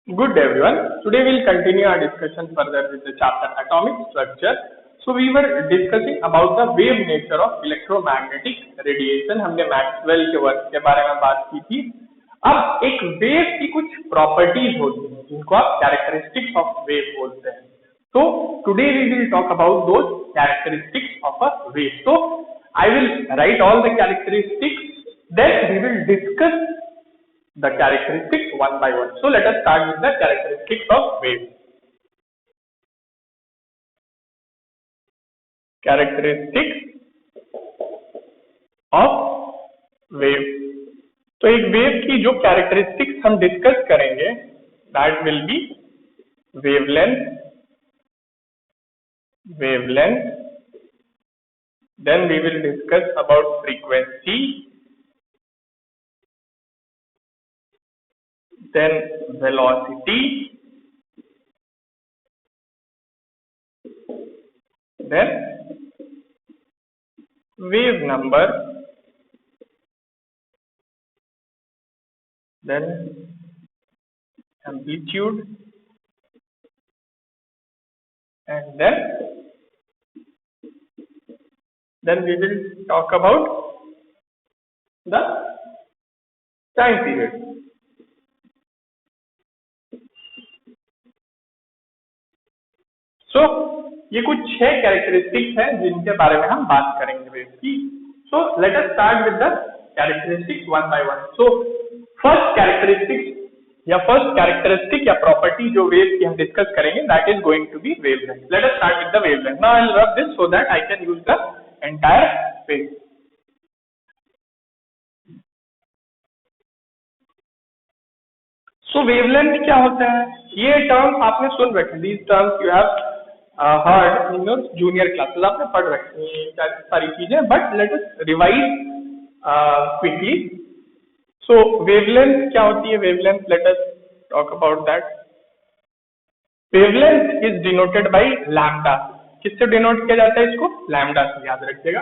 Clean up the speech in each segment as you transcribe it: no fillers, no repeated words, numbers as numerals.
Good day everyone. Today we'll continue our discussion further with the chapter atomic structure. So we were discussing about the wave nature of electromagnetic radiation. हमने Maxwell के work के बारे में बात की थी. अब एक वेव की कुछ प्रॉपर्टीज होती हैं जिनको आप कैरेक्टरिस्टिक्स ऑफ वेव बोलते हैं. So today we will talk about those characteristics of a wave. So I will write all the characteristics. Then we will discuss the characteristics one by one. So let us start with the characteristics of wave. Characteristics of wave. तो एक wave की जो characteristics हम discuss करेंगे that will be wavelength, then we will discuss about frequency, then velocity, then wave number, then amplitude, and then we will talk about the time period. So ये कुछ 6 characteristics हैं जिनके बारे में हम बात करेंगे वेव की. So let us start with the characteristics one by one. So first characteristic या प्रॉपर्टी जो वेव की हम डिस्कस करेंगे that is going to be wavelength. Let us start with the wavelength. Now I will rub this so that I can use the entire page. So wavelength क्या होता है? ये term आपने सुन रखे. These terms you have heard in your junior classes. आपने पढ़ रखी हैं सारी चीजें, but let us revise quickly. So wavelength क्या होती है? Wavelength, let us talk about that. Wavelength is denoted by lambda. किससे डिनोट किया जाता है इसको? लैम्डा से, याद रखिएगा.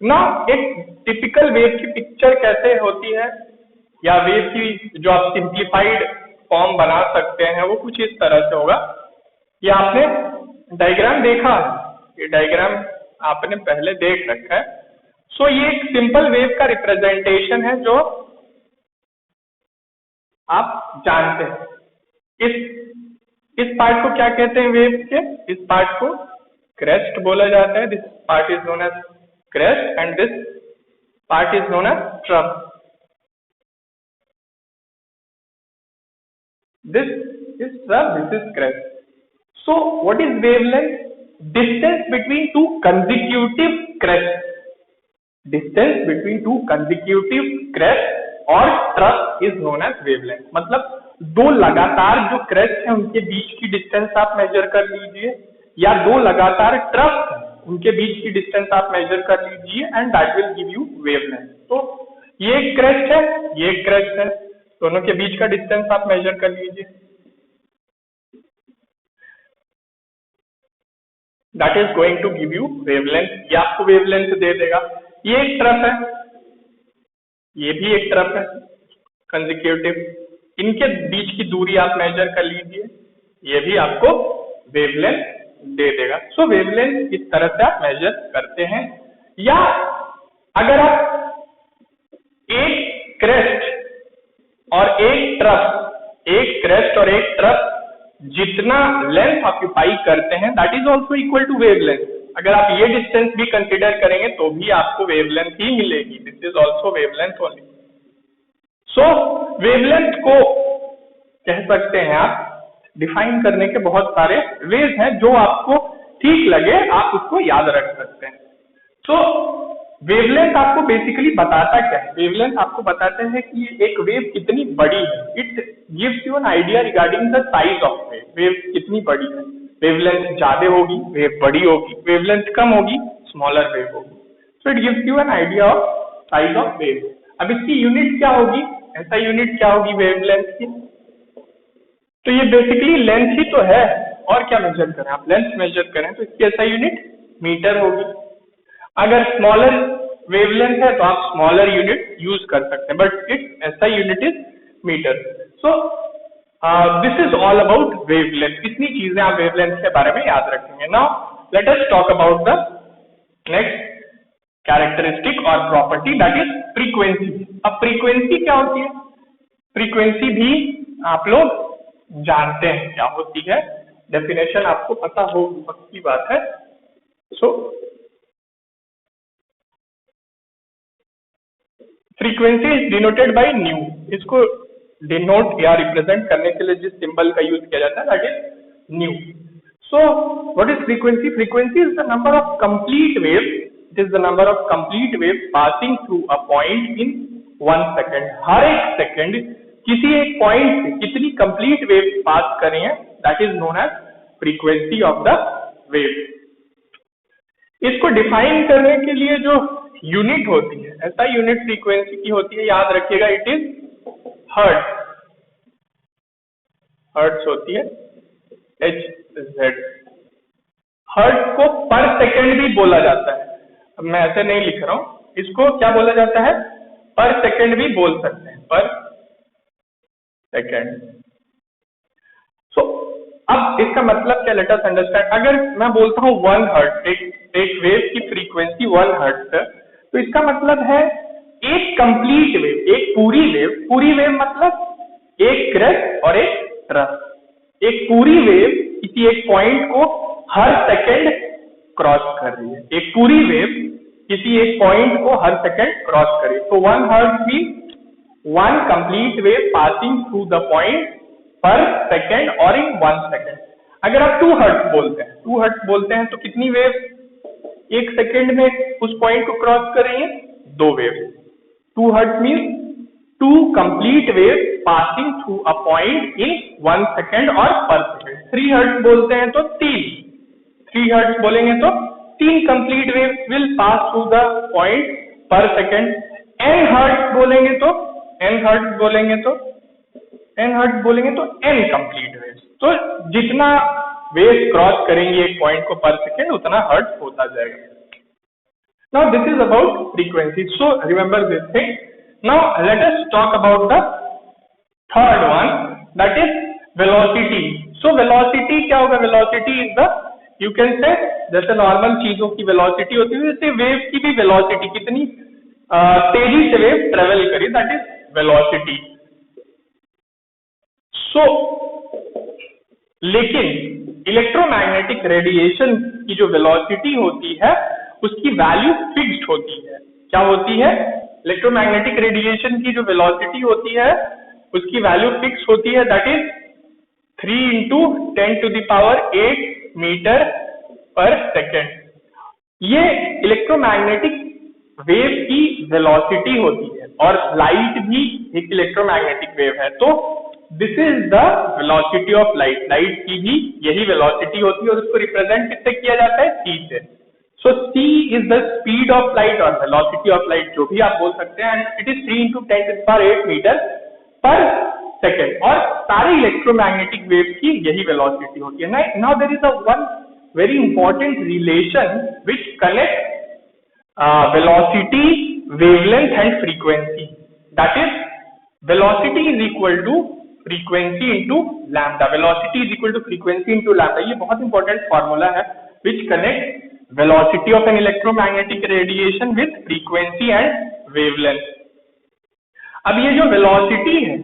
नाउ एक टिपिकल वेव की पिक्चर कैसे होती है, या वेव की जो आप सिंप्लीफाइड फॉर्म बना सकते हैं वो कुछ इस तरह से होगा. ये आपने डायग्राम देखा है, ये डायग्राम आपने पहले देख रखा है. सो ये एक सिंपल वेव का रिप्रेजेंटेशन है जो आप जानते हैं. इस पार्ट को क्या कहते हैं वेव के? इस पार्ट को क्रेस्ट बोला जाता है. This part is known as crest and this part is known as trough. This is trough, this is crest. So what is wavelength? Distance between two consecutive crests. Distance between two consecutive crests और trough is known as wavelength. मतलब दो लगातार जो crest हैं उनके बीच की distance आप measure कर लीजिए, या दो लगातार ट्रफ उनके बीच की डिस्टेंस आप मेजर कर लीजिए, and that will give you wavelength. तो ये एक क्रेस्ट है, ये एक क्रेस्ट है, दोनों के बीच का डिस्टेंस आप मेजर कर लीजिए. That is going to give you wavelength. ये आपको वेवलेंथ दे देगा. ये एक ट्रफ है, ये भी एक ट्रफ है कंसेक्यूटिव. इनके बीच की दूरी आप मेजर कर लीजिए, ये भी आपको वेवलेंथ दे देगा. सो वेवलेंथ इस तरह से आप मेजर करते हैं. या अगर आप एक क्रेस्ट और एक ट्रफ जितना लेंथ ऑक्यूपाई करते हैं that is also equal to wavelength. अगर आप ये डिस्टेंस भी कंसिडर करेंगे तो भी आपको वेवलेंथ ही मिलेगी. This is also wavelength only. So wavelength को कह सकते हैं आप डिफाइन करने के बहुत सारे वेज हैं, जो आपको ठीक लगे आप उसको याद रख सकते हैं. सो वेवलेंथ आपको बेसिकली बताता क्या है? वेवलेंथ आपको बताते हैं कि एक वेव कितनी बड़ी है. It gives you an idea regarding the size of wave. Wave कितनी बड़ी है? वेवलेंथ ज्यादा होगी, वेव बड़ी होगी. वेवलेंथ कम होगी, स्मॉलर वेव होगी. So it gives you an idea of size of wave. अब इसकी यूनिट क्या होगी? ऐसा यूनिट क्या होगी वेवलेंथ की? तो ये बेसिकली लेंथ ही तो है, और क्या मेजर करें? आप लेंथ मेजर करें तो इसकी ऐसा यूनिट मीटर होगी. अगर स्मॉलर वेवलेंथ है तो आप स्मॉलर यूनिट यूज कर सकते हैं, बट इट्स ऐसा unit is metre. So this is all about wavelength. इतनी चीजें आप वेवलेंथ के बारे में याद रखेंगे। Now let us talk about the next characteristic और प्रॉपर्टी, दैट इज फ्रीक्वेंसी। अब फ्रीक्वेंसी क्या होती है? फ्रीक्वेंसी भी आप लोग जानते हैं क्या होती है, डेफिनेशन आपको पता हो पक्की बात है। So frequency is denoted by nu. इसको डिनोट या रिप्रेजेंट करने के लिए जिस सिंबल का यूज किया जाता है that is nu. So what is frequency? Frequency is the number of complete wave, it is the number of complete wave passing through a point in 1 second. हर एक सेकेंड किसी एक पॉइंट से कितनी कंप्लीट वेव पास कर रही है, that is known as frequency of the wave. इसको डिफाइन करने के लिए जो यूनिट होती है, ऐसा यूनिट फ्रीक्वेंसी की होती है, याद रखिएगा, इट इज हर्ट्ज। हर्ट्ज होती है HZ। हर्ट्ज को पर सेकेंड भी बोला जाता है। अब मैं ऐसे नहीं लिख रहा हूं, इसको क्या बोला जाता है? पर सेकेंड भी बोल सकते हैं, पर सेकेंड। सो अब इसका मतलब क्या, लेट अस अंडरस्टैंड। अगर मैं बोलता हूं 1 हर्ट्ज, एक वेव की फ्रीक्वेंसी 1 हर्ट्ज है, तो इसका मतलब है एक कंप्लीट वेव, एक पूरी वेव मतलब एक क्रेस्ट और एक ट्रस्ट। एक पूरी वेव किसी एक पॉइंट को हर सेकेंड क्रॉस कर रही है। एक पूरी वेव किसी एक पॉइंट को हर सेकेंड क्रॉस कर रही है। तो 1 hertz means 1 complete wave passing through the point पर सेकेंड और इन 1 सेकेंड। अगर आप 2 हर्ट्ज बोलते हैं तो कितनी वेव एक सेकेंड में उस पॉइंट को क्रॉस कर रही है? 2 wave. 2 hertz means 2 complete wave passing through a point in 1 second और पर सेकेंड। 3 हर्ट्ज बोलते हैं तो 3 हर्ट्ज बोलेंगे तो 3 complete wave will pass through the point पर सेकेंड। n हर्ट्ज बोलेंगे तो n कंप्लीट वेव। तो जितना वेव क्रॉस करेंगे एक पॉइंट को पर सेकेंड, उतना हर्ट्ज होता जाएगा। Now this is about frequency, so remember this thing. Now let us talk about the third one, that is velocity. So velocity क्या होगा? Velocity is the, you can say, जैसे normal चीजों की velocity होती है, जैसे वेव की भी वेलोसिटी, कितनी तेजी से वेव ट्रेवल करी, दैट इज वेलोसिटी। सो लेकिन इलेक्ट्रोमैग्नेटिक रेडिएशन की जो वेलोसिटी होती है उसकी वैल्यू फिक्स्ड होती है। क्या होती है? इलेक्ट्रोमैग्नेटिक रेडिएशन की जो वेलोसिटी होती है उसकी वैल्यू फिक्स होती है, that is 3 × 10⁸ metre per second. ये इलेक्ट्रोमैग्नेटिक वेव की वेलोसिटी होती है, और लाइट भी एक इलेक्ट्रोमैग्नेटिक वेव है। तो this is the velocity of light. Light की भी यही वेलोसिटी होती है, और उसको रिप्रेजेंट किससे किया जाता है? c से। So c is the speed of light और वेलोसिटी ऑफ लाइट, जो भी आप बोल सकते हैं, and it is 3 × 10⁸ metre per second. और सारे इलेक्ट्रोमैग्नेटिक वेव की यही वेलोसिटी होती है। Now there is a one very important relation which connect velocity, wavelength and frequency, that is velocity is equal to frequency into lambda। velocity is equal to frequency into lambda, ये बहुत important formula है which connect velocity of an electromagnetic radiation with frequency and wavelength। अब ये जो velocity है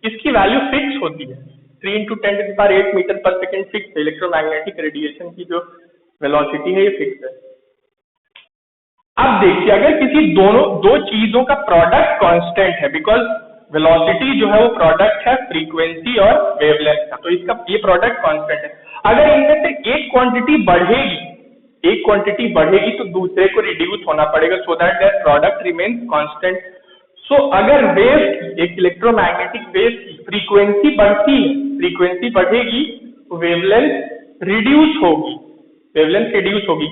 इसकी value fix होती है, 3 × 10⁸ मीटर पर सेकेंड फिक्स है। इलेक्ट्रोमैग्नेटिक रेडिएशन की जो वेलोसिटी है ये फिक्स है। अब देखिए, अगर किसी दो चीजों का प्रोडक्ट कांस्टेंट है, बिकॉज वेलोसिटी जो है वो प्रोडक्ट है फ्रीक्वेंसी और वेवलेंथ का, तो इसका ये प्रोडक्ट कांस्टेंट है। अगर इनमें से एक क्वांटिटी बढ़ेगी तो दूसरे को रिड्यूस होना पड़ेगा, so that that product remains constant. So अगर वेव, एक इलेक्ट्रोमैग्नेटिक वेव की फ्रीक्वेंसी बढ़ेगी तो वेवलेंथ रिड्यूस होगी।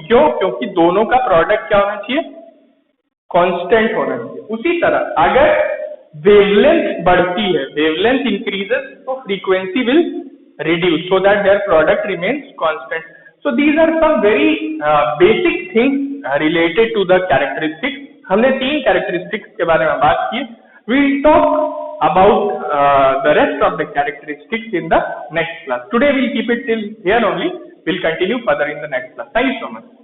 क्यों? क्योंकि दोनों का प्रोडक्ट क्या होना चाहिए? कांस्टेंट होना चाहिए। उसी तरह अगर वेवलेंथ बढ़ती है, वेवलेंथ इंक्रीजेस, तो frequency will reduce, so that their product remains constant. So these are some very basic things related to the characteristics. हमने 3 कैरेक्टरिस्टिक्स के बारे में बात की। We will talk about the rest of the characteristics in the next class. Today we'll keep it till here only. We'll continue further in the next class. Thank you so much.